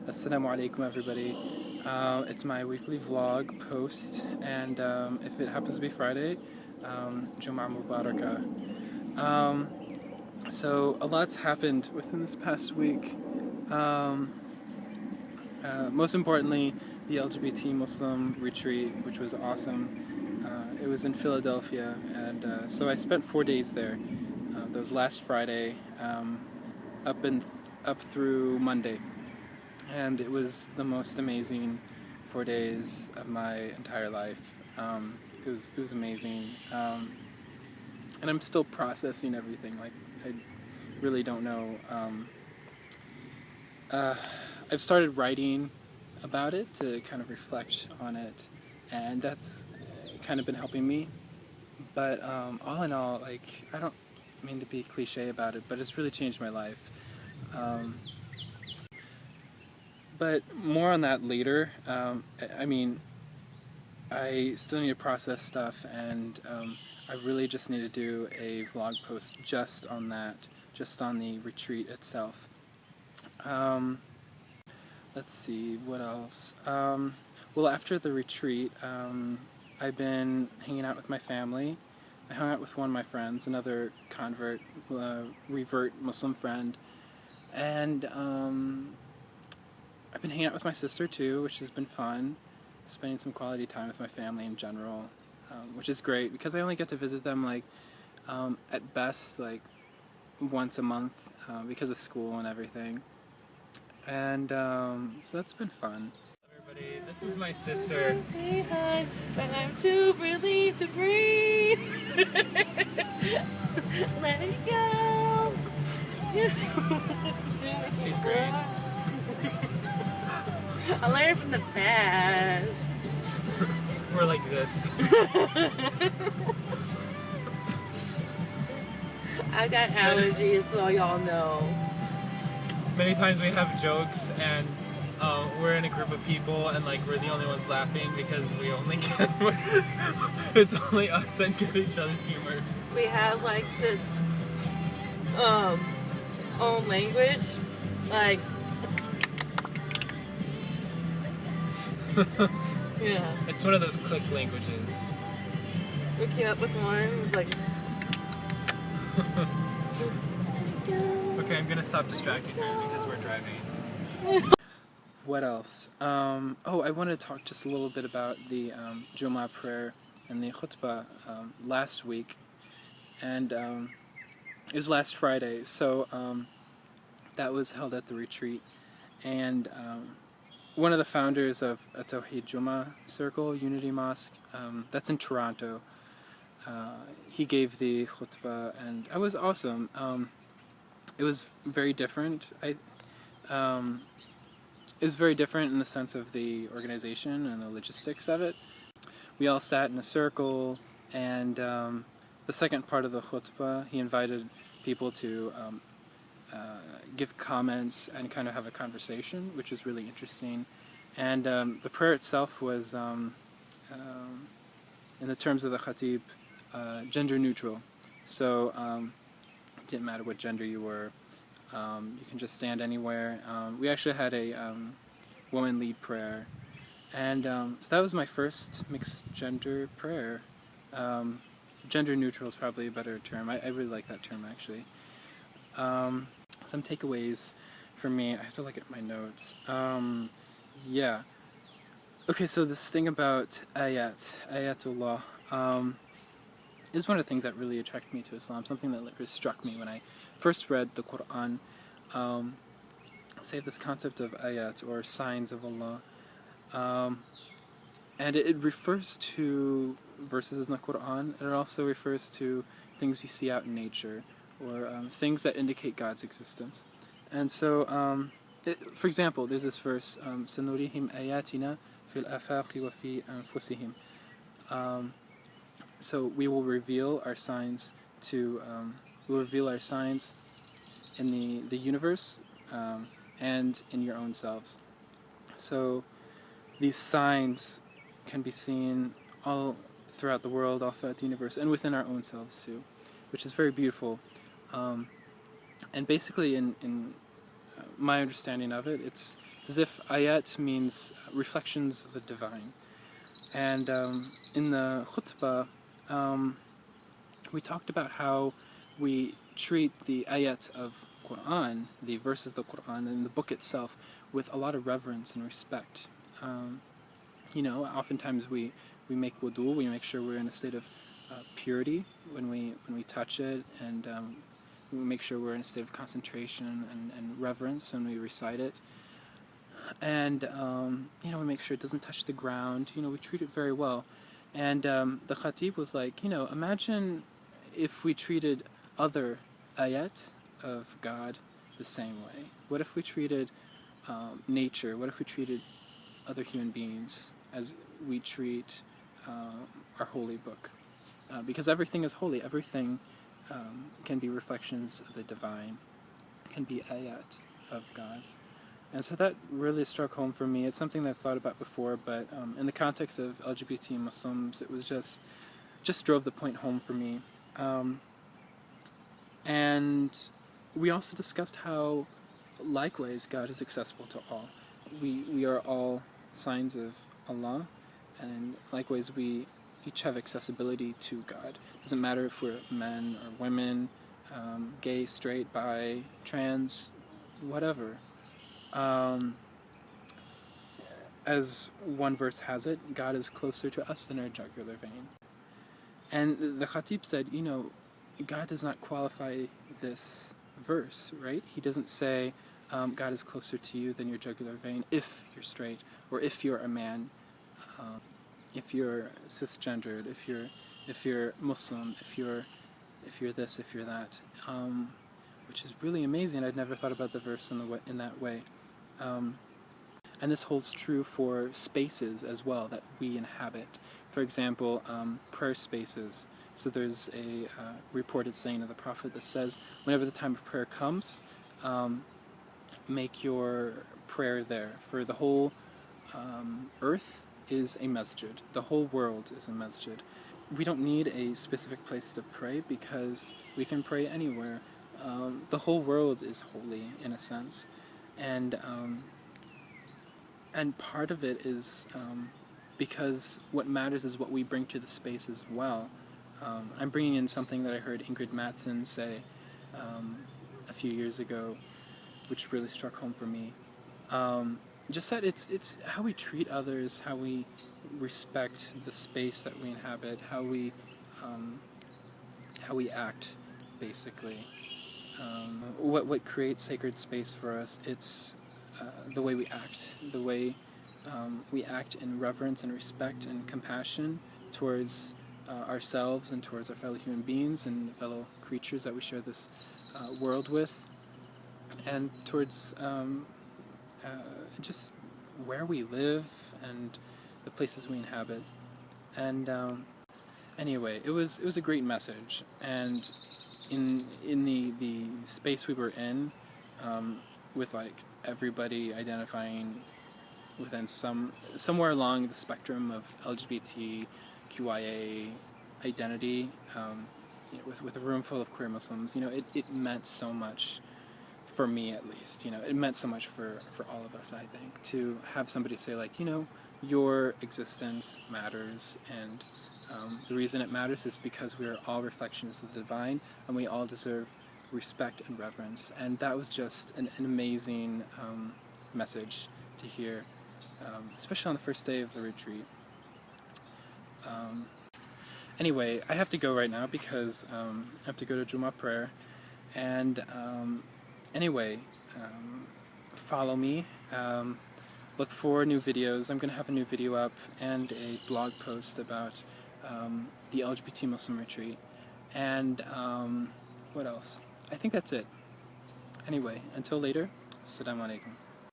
Assalamu alaikum everybody. It's my weekly vlog post, and if it happens to be Friday, Jumu'ah Mubarakah. So a lot's happened within this past week. Most importantly, the LGBT Muslim Retreat, which was awesome. It was in Philadelphia, and so I spent 4 days there. That was last Friday, up through Monday. And it was the most amazing 4 days of my entire life. It was amazing, and I'm still processing everything. Like, I really don't know. I've started writing about it to kind of reflect on it, and that's kind of been helping me. But all in all, like, I don't mean to be cliche about it, but it's really changed my life. But more on that later. I mean, I still need to process stuff, and I really just need to do a vlog post just on that, just on the retreat itself. Let's see, what else? Well, after the retreat, I've been hanging out with my family. I hung out with one of my friends, another convert, revert Muslim friend, and I've been hanging out with my sister too, which has been fun. Spending some quality time with my family in general, which is great because I only get to visit them like at best like once a month because of school and everything. And so that's been fun. Everybody, this is my sister. Behind, but I'm too relieved to breathe. Let it go. She's great. I learned from the past. We're like this. I got allergies, so y'all know. Many times we have jokes, and we're in a group of people, and like we're the only ones laughing because we only get. It's only us that get each other's humor. We have like this own language, like. Yeah. It's one of those click languages. We came up with one. It was like. Okay, I'm gonna stop distracting her because we're driving. What else? Oh, I wanted to talk just a little bit about the Jumu'ah prayer and the khutbah last week, and it was last Friday. So that was held at the retreat, and one of the founders of a Tawheed Jumu'ah Circle, Unity Mosque, that's in Toronto, he gave the khutbah, and it was awesome. It was very different. It was very different in the sense of the organization and the logistics of it. We all sat in a circle, and the second part of the khutbah, he invited people to give comments and kind of have a conversation, which was really interesting. And the prayer itself was, in the terms of the khatib, gender neutral. So it didn't matter what gender you were. You can just stand anywhere. We actually had a woman lead prayer, and so that was my first mixed gender prayer. Gender neutral is probably a better term. I really like that term, actually. Some takeaways for me. I have to look at my notes. Yeah. Okay, so this thing about ayatullah, is one of the things that really attracted me to Islam, something that really struck me when I first read the Quran. Say this concept of ayat, or signs of Allah, and it refers to verses in the Quran, and it also refers to things you see out in nature, or things that indicate God's existence. And so, for example, there's this verse, سَنُرِيهِمْ آيَاتِنَا فِي الْآفَاقِ وَفِي أَنفُسِهِمْ. So we will reveal our signs in the universe, and in your own selves. So these signs can be seen all throughout the world, all throughout the universe, and within our own selves too, which is very beautiful. And basically, in my understanding of it, it's It's as if ayat means reflections of the divine. And in the khutbah, we talked about how we treat the ayat of Quran, the verses of the Quran, and the book itself with a lot of reverence and respect. Oftentimes we make wudu, we make sure we're in a state of purity when we touch it, and we make sure we're in a state of concentration and reverence when we recite it. And we make sure it doesn't touch the ground. We treat it very well. And the Khatib was like, imagine if we treated other ayat of God the same way. What if we treated nature? What if we treated other human beings as we treat our holy book? Because everything is holy. Everything can be reflections of the divine, can be ayat of God. And so that really struck home for me. It's something that I've thought about before, but in the context of LGBT Muslims, it was just drove the point home for me. And we also discussed how, likewise, God is accessible to all. We are all signs of Allah, and likewise, we each have accessibility to God. It doesn't matter if we're men or women, gay, straight, bi, trans, whatever. As one verse has it, God is closer to us than our jugular vein. And the Khatib said, God does not qualify this verse, right? He doesn't say God is closer to you than your jugular vein if you're straight, or if you're a man, if you're cisgendered, if you're Muslim, if you're this, if you're that, which is really amazing. I'd never thought about the verse in that way. And this holds true for spaces as well that we inhabit. For example, prayer spaces. So there's a reported saying of the Prophet that says, whenever the time of prayer comes, make your prayer there. For the whole earth is a masjid. The whole world is a masjid. We don't need a specific place to pray because we can pray anywhere. The whole world is holy in a sense. And part of it is because what matters is what we bring to the space as well. I'm bringing in something that I heard Ingrid Mattson say a few years ago, which really struck home for me. Just that it's how we treat others, how we respect the space that we inhabit, how we act, basically. What creates sacred space for us? It's the way we act, the way we act in reverence and respect and compassion towards ourselves and towards our fellow human beings and fellow creatures that we share this world with, and towards just where we live and the places we inhabit. And anyway, it was a great message, and in the space we were in, with like everybody identifying within somewhere along the spectrum of LGBTQIA identity, with a room full of queer Muslims, it meant so much for me, at least. It meant so much for all of us, I think, to have somebody say, like, your existence matters, and the reason it matters is because we are all reflections of the divine, and we all deserve respect and reverence. And that was just an amazing message to hear, especially on the first day of the retreat. Anyway, I have to go right now because I have to go to Jumu'ah prayer. And anyway, follow me. Look for new videos. I'm going to have a new video up and a blog post about the LGBT Muslim Retreat. And what else? I think that's it. Anyway, until later, Assalamu alaikum.